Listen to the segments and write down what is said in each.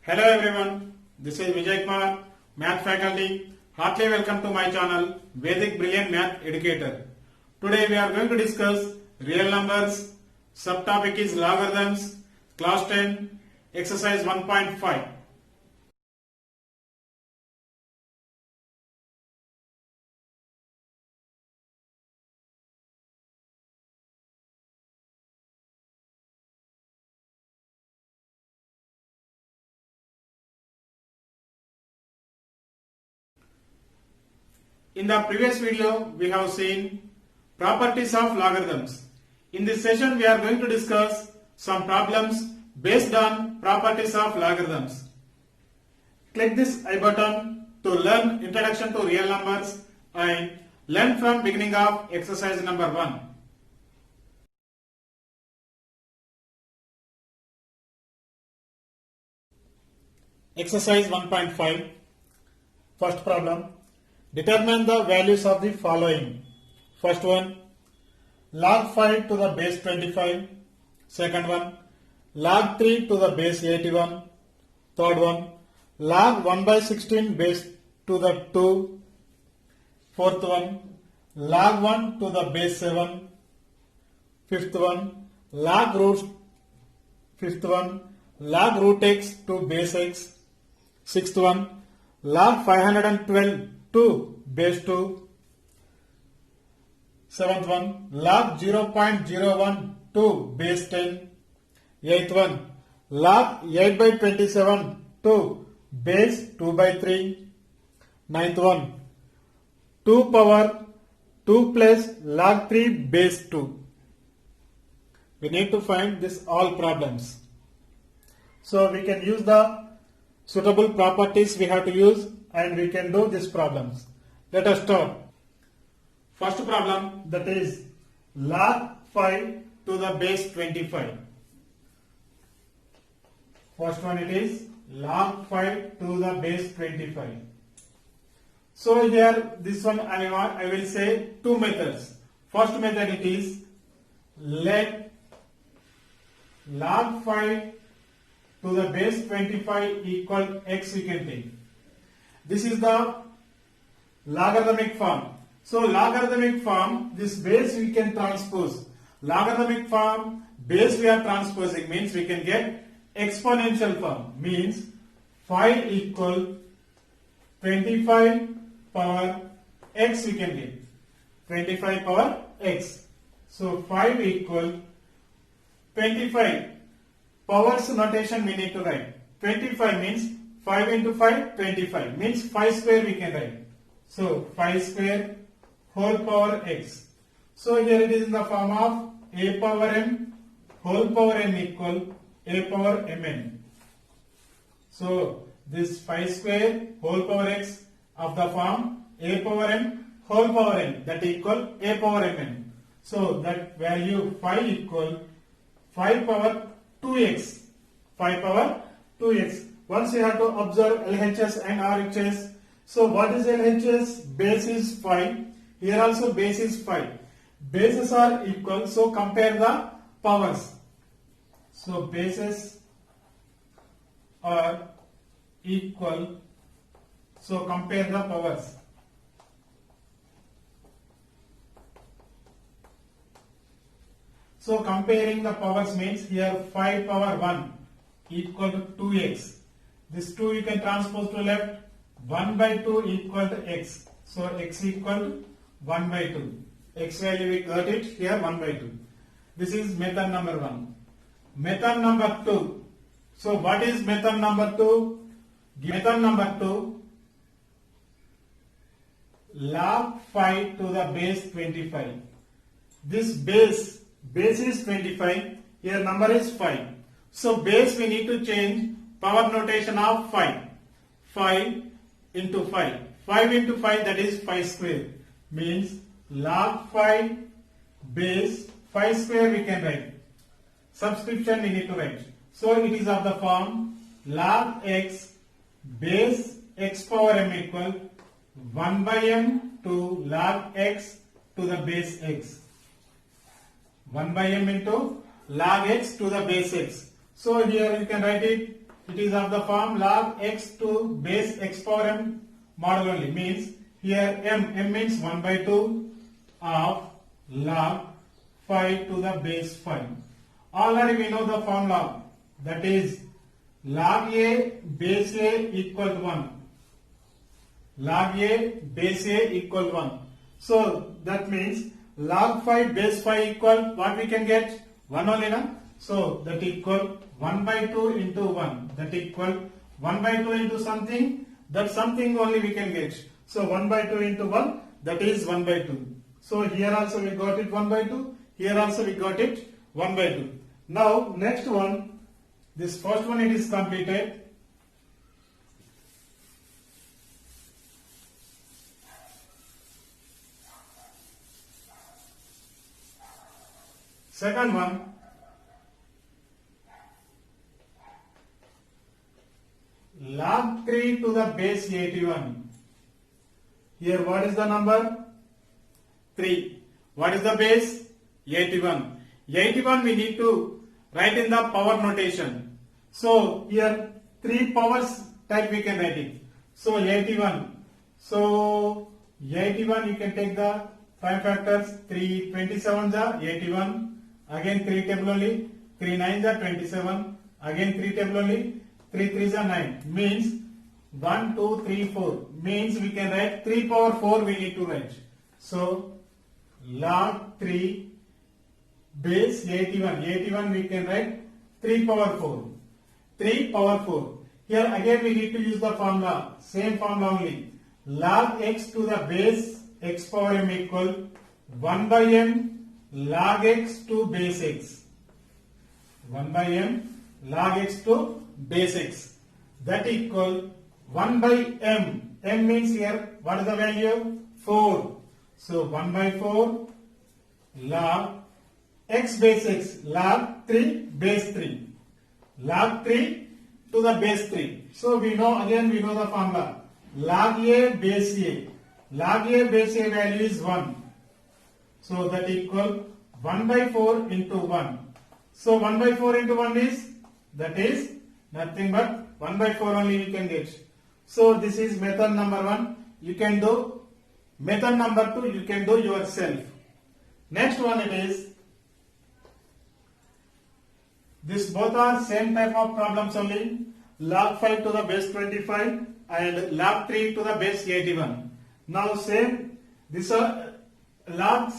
Hello everyone, this is Vijay Kumar, Math faculty. Heartily welcome to my channel, Vedic Brilliant Math Educator. Today we are going to discuss real numbers. Subtopic is logarithms, class 10, exercise 1.5. In the previous video, we have seen properties of logarithms. In this session, we are going to discuss some problems based on properties of logarithms. Click this I button to learn Introduction to Real Numbers and learn from beginning of exercise number 1. Exercise 1.5. First problem. Determine the values of the following. First one, log 5 to the base 25. Second one, log 3 to the base 81. Third one, log 1 by 16 base to the 2. Fourth one, log 1 to the base 7. Fifth one, log root x to base x. Sixth one, log 512 to base 2. Seventh one, log 0.01 to base 10. Eighth one, log 8 by 27 to base 2 by 3. Ninth one, 2 power 2 plus log 3 base 2. We need to find this all problems. So we can use the suitable properties we have to use and we can do these problems. Let us start. First problem, that is log 5 to the base 25. First one, it is log 5 to the base 25. So here this one I will say two methods. First method, it is let log 5 to the base 25 equal x we can take. This is the logarithmic form. So logarithmic form, this base we can transpose. Logarithmic form, base we are transposing means we can get exponential form. Means 5 equal 25 power x we can get. 25 power x. So 5 equal 25. Powers notation we need to write. 25 means 5 into 5, 25. Means 5 square we can write. So 5 square whole power x. So here it is in the form of a power m whole power n equal a power mn. So this 5 square whole power x of the form a power m whole power n, that equal a power mn. So that value 5 equal 5 power 2x. 5 power 2x. Once you have to observe LHS and RHS. So what is LHS? Base is 5. Here also base is 5. Bases are equal. So compare the powers. So bases are equal. So compare the powers. So comparing the powers means here 5 power 1 equal to 2x. This 2 you can transpose to left. 1 by 2 equal to x. So x equal to 1 by 2. X value we got it here 1 by 2. This is method number 1. Method number 2. So what is method number 2? Method number 2. Log 5 to the base 25. This base is 25. Here number is 5. So base we need to change power notation of 5. 5 into 5. 5 into 5, that is 5 square. Means log 5 base 5 square we can write. Subscription we need to write. So it is of the form log x base x power m equal 1 by m to log x to the base x. 1 by m into log x to the base x. So here you can write it it is of the form log x to base x power m model only. Means here m means 1 by 2 of log 5 to the base 5. Already we know the formula, that is log a base a equal to 1. Log a base a equal 1. So that means log 5 base 5 equal what we can get? 1 only, na? So that equal 1 by 2 into 1. That equal 1 by 2 into something. That something only we can get. So 1 by 2 into 1, that is 1 by 2. So here also we got it 1 by 2. Here also we got it 1 by 2. Now next one, this first one it is completed. Second one, log 3 to the base 81. Here what is the number? 3. What is the base? 81. 81 we need to write in the power notation. So here 3 powers type we can write it. So 81. So 81 you can take the 5 factors. 3 27 are 81. Again 3 table only. 3 9 are 27. Again 3 table only. 3 3 are 9. Means 1 2 3 4. Means we can write 3 power 4 we need to write. So log 3 base 81. 81 we can write 3 power 4. 3 power 4. Here again we need to use the formula. Same formula only. Log x to the base x power m equal 1 by m log x to base x. 1 by m log x to base x. That equal 1 by m. M means here what is the value? 4. So 1 by 4 log x base x, log 3 base 3. Log 3 to the base 3. So we know the formula. Log a base a. Log a base a value is 1. So that equal 1 by 4 into 1. So 1 by 4 into 1 is, that is nothing but 1 by 4 only we can get. So this is method number 1. You can do method number 2, you can do yourself. Next one it is, this both are same type of problems only. Log 5 to the base 25 and log 3 to the base 81. Now same, these are log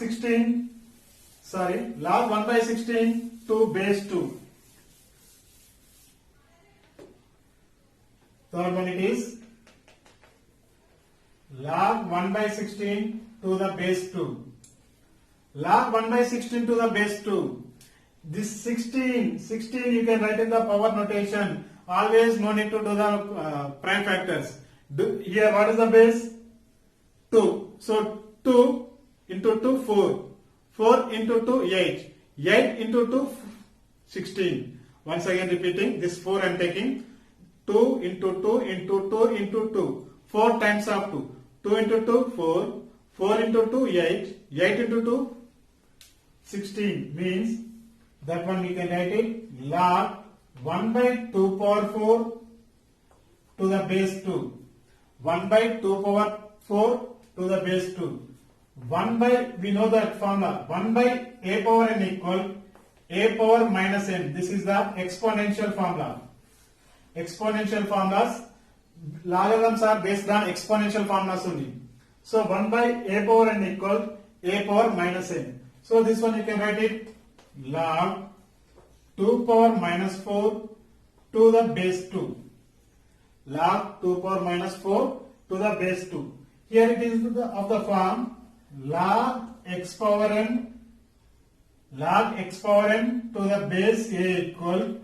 1 by 16 to base 2. Third one it is log 1 by 16 to the base 2. Log 1 by 16 to the base 2. This 16 you can write in the power notation. Always no need to do the prime factors. Here what is the base? 2. So 2 into 2 4. 4 into 2 8. 8 into 2 16. Once again repeating, this 4 I am taking. 2 into 2 into 2 into 2. 4 times of 2. 2 into 2 4. 4 into 2 8. 8 into 2 16. Means that one we can write it log 1 by 2 power 4 to the base 2. 1 by 2 power 4 to the base 2. 1 by, we know that formula, 1 by a power n equal a power minus n. This is the exponential formula. Exponential formulas, logarithms are based on exponential formulas only. So 1 by a power n equal a power minus n. So this one you can write it log 2 power minus 4 to the base 2. Log 2 power minus 4 to the base 2. Here it is of the form log x power n to the base a equal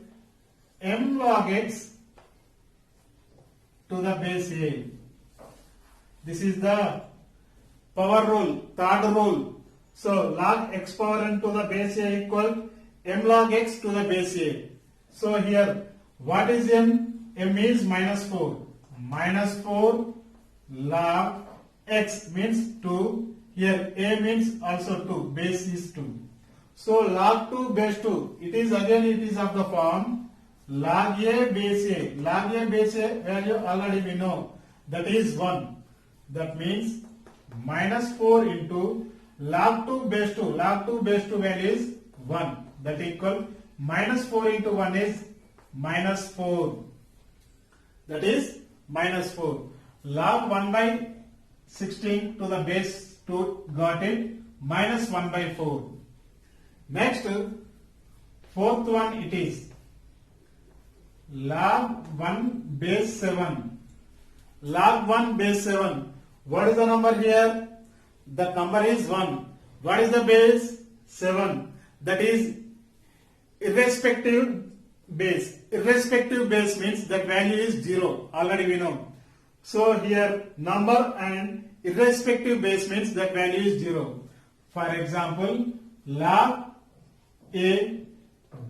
m log x to the base a. This is the power rule, third rule. So log x power n to the base a equal m log x to the base a. So here what is m? M is minus 4. Minus 4 log x means 2. Here a means also 2. Base is 2. So log 2 base 2. It is of the form log a base a. Log a base a value already we know, that is 1. That means minus 4 into log 2 base 2. Log 2 base 2 value is 1. That equal minus 4 into 1 is minus 4. That is minus 4. Log 1 by 16 to the base 2 got it, minus 1 by 4. Next, fourth one it is log 1 base 7. Log 1 base 7. What is the number here? The number is 1. What is the base? 7. That is irrespective base. Irrespective base means that value is 0. Already we know. So here number and irrespective base means that value is 0. For example, log a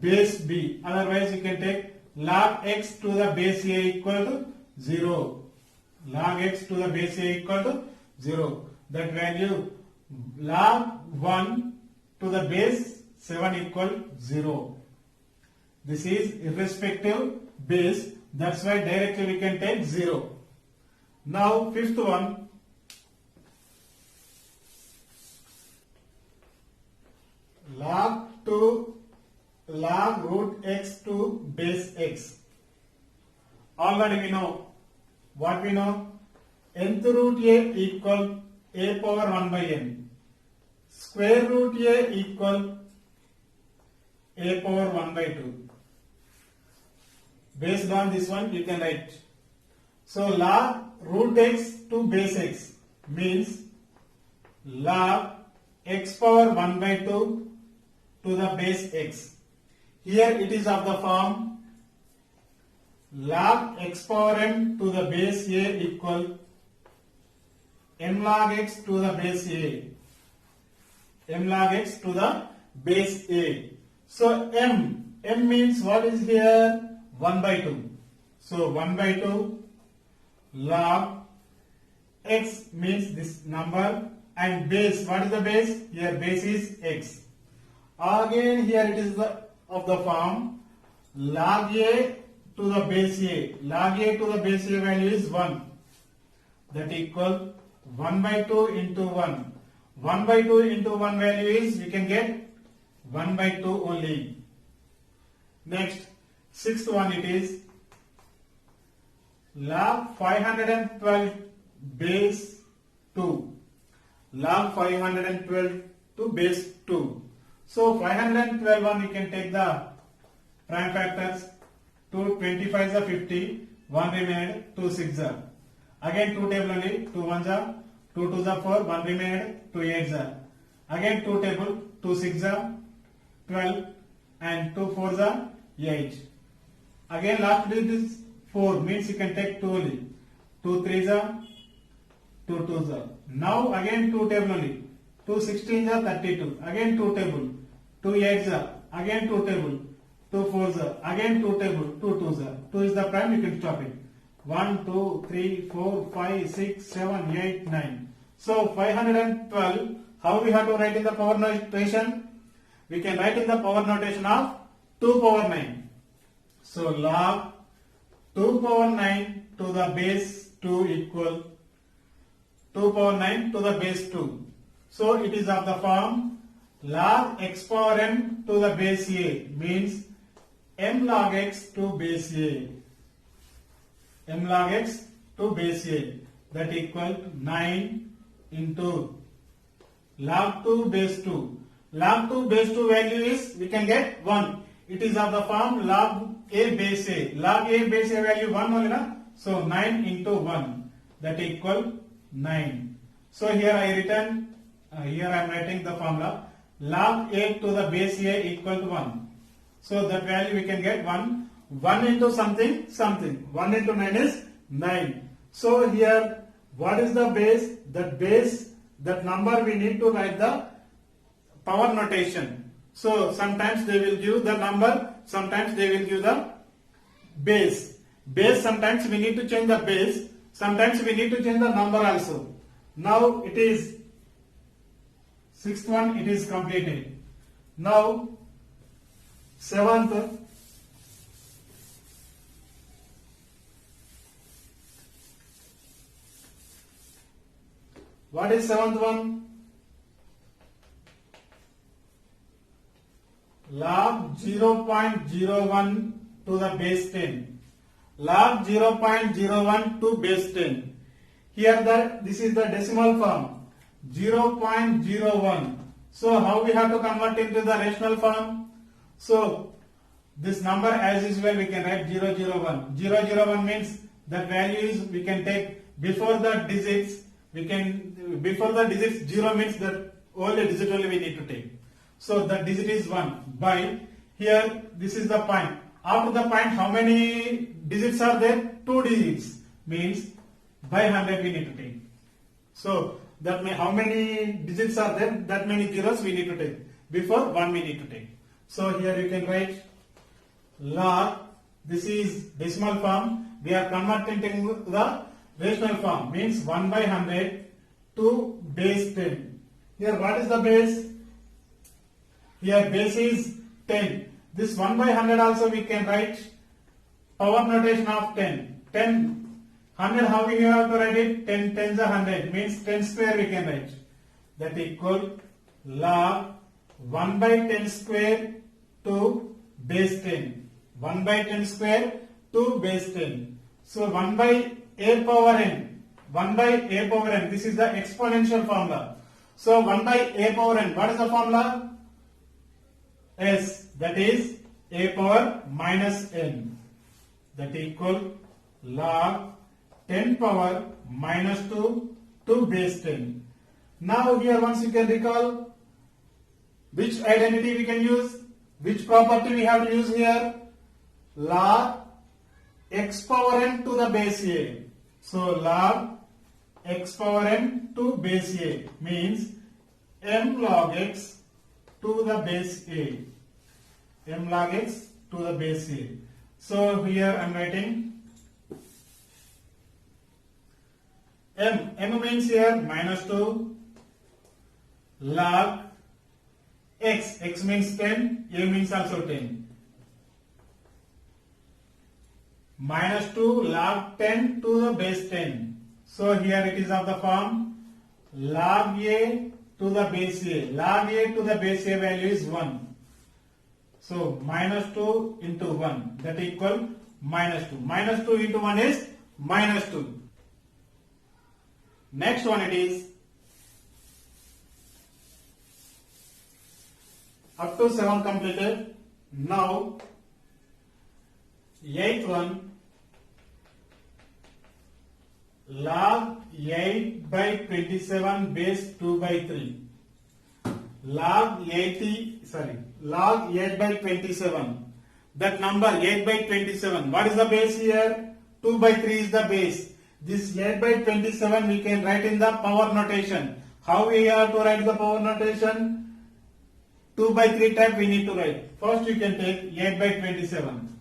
base b. Otherwise you can take log x to the base a equal to 0. Log x to the base a equal to 0. That value log 1 to the base 7 equal 0. This is irrespective base. That's why directly we can take 0. Now fifth one, log root x to base x. Already we know. What we know? Nth root a equal a power 1 by n. Square root a equal a power 1 by 2. Based on this one you can write. So log root x to base x means log x power 1 by 2 to the base x. Here it is of the form log x power m to the base a equal m log x to the base a. M log x to the base a. So m means what is here? 1 by 2. So 1 by 2 log x means this number, and base, what is the base? Here base is x. Again here it is of the form log a to the base a. Log a to the base a value is 1. That equal 1 by 2 into 1. 1 by 2 into 1 value is, we can get 1 by 2 only. Next, sixth one it is log 512 base 2. Log 512 to base 2. So 512 one, we can take the prime factors. 2 25 is 50, 1 remained, 2 6 are. Again 2 table only, 2 1s are, 2 2s are 4, 1 remained, 2 8s are. Again 2 table, 2 6 are 12 and 2 4s are 8. Again last digit is 4, means you can take 2 only. 2 3s are, 2 2s are. Now again 2 table only. 2 16s are 32. Again 2 table. 2 8s are. Again 2 table. 2 4s are. Again 2 table. 2 2s are. 2 is the prime, you can stop it. 1, 2, 3, 4, 5, 6, 7, 8, 9. So 512, how we have to write in the power notation? We can write in the power notation of 2 power 9. So log 2 power 9 to the base 2 equal 2 power 9 to the base 2. So it is of the form log x power m to the base a, means m log x to base a. M log x to base a, that equal to 9 into log 2 base 2. Log 2 base 2 value is, we can get 1. It is of the form log a base a. Log a base a value 1 only na? So 9 into 1, that equal 9. So here I written, here I am writing the formula log a to the base a equal to 1. So that value we can get 1. 1 into something, something. 1 into 9 is 9. So here, what is the base? That base, that number we need to write the power notation. So sometimes they will give the number, sometimes they will give the base. Base, sometimes we need to change the base, sometimes we need to change the number also. Now it is, sixth one, it is completed. Now, seventh, What is seventh one? Log 0.01 to the base 10. Log 0.01 to base 10. Here this is the decimal form 0.01. So how we have to convert into the rational form? So this number as usual we can write 001. 001 means that value is we can take before the digits. Before the digits 0 means that only digit only we need to take. So the digit is 1 by here this is the point. After the point how many digits are there? 2 digits means by 100 we need to take. So that means how many digits are there? That many zeros we need to take. Before 1 we need to take. So here you can write log, this is decimal form. We are converting to the rational form means 1 by 100 to base 10. Here what is the base? Here base is 10. This 1 by 100 also we can write power notation of 10. 100 how we have to write it? 10 tens are 100 means 10 square we can write. That equal log 1 by 10 square to base 10. 1 by 10 square to base 10. So 1 by a power n. 1 by a power n. This is the exponential formula. So 1 by a power n. What is the formula? S, that is a power minus n, that equal log 10 power minus 2 to base 10. Now here once you can recall which identity we can use, which property we have to use here, log x power n to the base a. So log x power n to base a means m log x to the base a. M log x to the base a. So here I am writing m. M means here minus 2 log x. X means 10. A means also 10. Minus 2 log 10 to the base 10. So here it is of the form log a to the base a. Log a to the base a value is 1. So minus 2 into 1, that equal minus 2. Minus 2 into 1 is minus 2. Next one it is up to 7 completed. Now 8th one, log 8 by 27 base 2 by 3. Log 8 by 27. That number 8 by 27. What is the base here? 2 by 3 is the base. This 8 by 27 we can write in the power notation. How we have to write the power notation? 2 by 3 type we need to write. First you can take 8 by 27.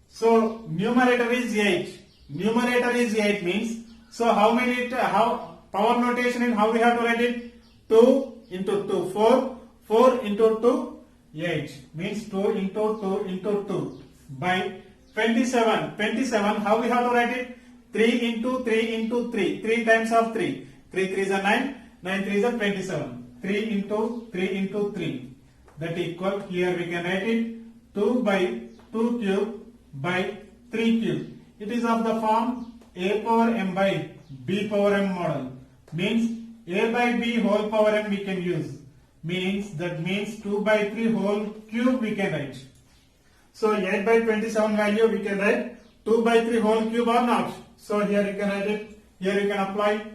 So numerator is 8. Numerator is 8 means, so how power notation and how we have to write it? 2 into 2, 4. 4 into 2, 8 means 2 into 2 into 2 by 27. 27, how we have to write it? 3 into 3 into 3. 3 times of 3. 3 3s are 9. 9 3s are 27. 3 into 3 into 3. That equal, here we can write it 2 by 2 cube by 3 cube. It is of the form a power m by b power m model. Means a by b whole power m we can use. That means 2 by 3 whole cube we can write. So 8 by 27 value we can write 2 by 3 whole cube or not. So here you can write it. Here you can apply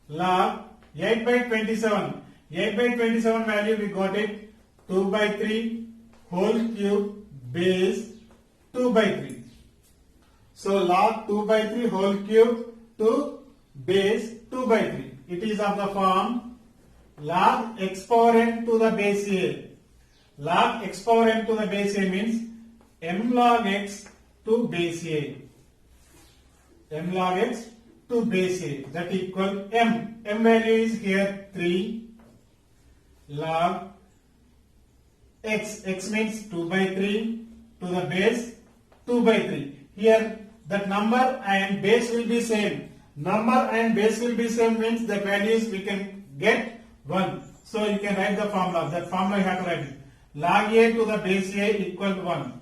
log 8 by 27. 8 by 27 value we got it 2 by 3 whole cube base 2 by 3. So log 2 by 3 whole cube to base 2 by 3. It is of the form log x power n to the base a. Log x power n to the base a means m log x to base a. M log x to base a, that equal m. M value is here 3 log x. X means 2 by 3 to the base 2 by 3. Here that number and base will be same. number and base will be same means the values we can get 1. So you can write the formula. That formula you have to write it. Log a to the base a equal 1.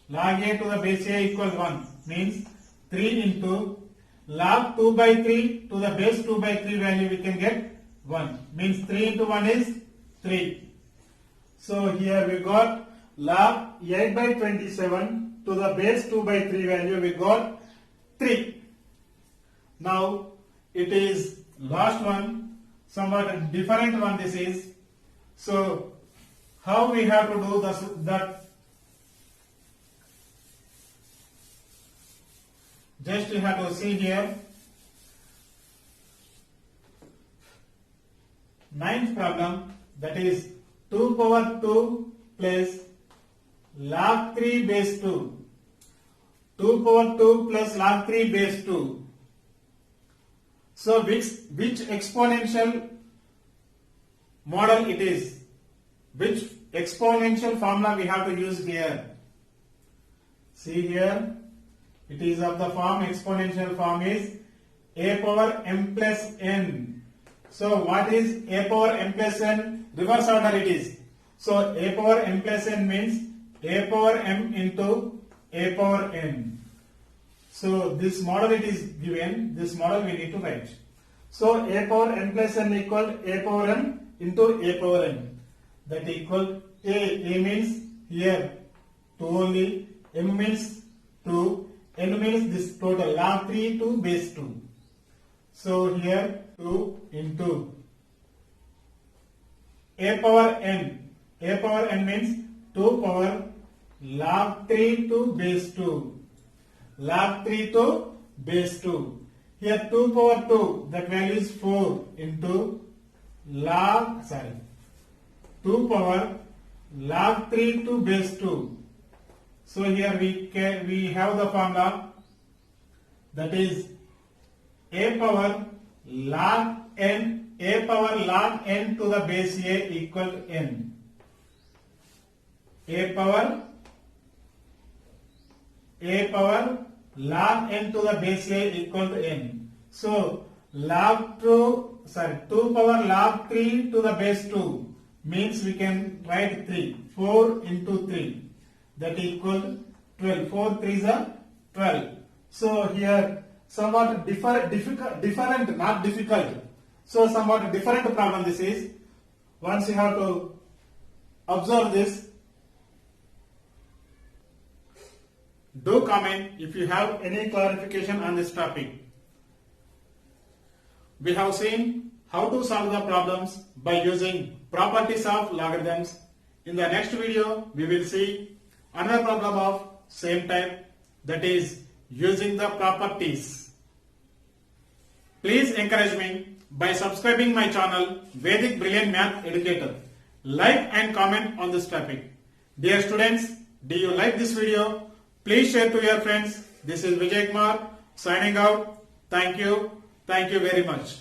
Log a to the base a equal 1 means 3 into log 2 by 3 to the base 2 by 3 value we can get 1. Means 3 into 1 is 3. So here we got log 8 by 27 to the base 2 by 3 value we got 3. Now it is last one, somewhat different one this is. So how we have to do that? Just you have to see here. 9th problem, that is 2 power 2 plus log 3 base 2. 2 power 2 plus log 3 base 2. So which exponential model it is? Which exponential formula we have to use here? See here, it is of the form, exponential form is a power m plus n. So what is a power m plus n? Reverse order it is. So a power m plus n means a power m into a power n. So this model it is given, this model we need to write. So a power n plus n equal a power n into a power n. That equal a means here 2 only, m means 2, n means this total log 3 to base 2. So here 2 into a power n. A power n means 2 power log 3 to base 2. Log 3 to base 2. Here 2 power 2, that value is 4 into 2 power log 3 to base 2. So here we have the formula, that is a power log n to the base a equal to n. A power log n to the base a equal to n. So 2 power log 3 to the base 2 means we can write 3. 4 into 3, that equal 12. 4 3 is 12. So here somewhat different, not difficult. So somewhat different problem this is. Once you have to observe this. Do comment if you have any clarification on this topic. We have seen how to solve the problems by using properties of logarithms. In the next video, we will see another problem of same type, that is using the properties. Please encourage me by subscribing my channel Vedic Brilliant Math Educator. Like and comment on this topic. Dear students, do you like this video? Please share to your friends. This is Vijay Kumar signing out. Thank you. Thank you very much.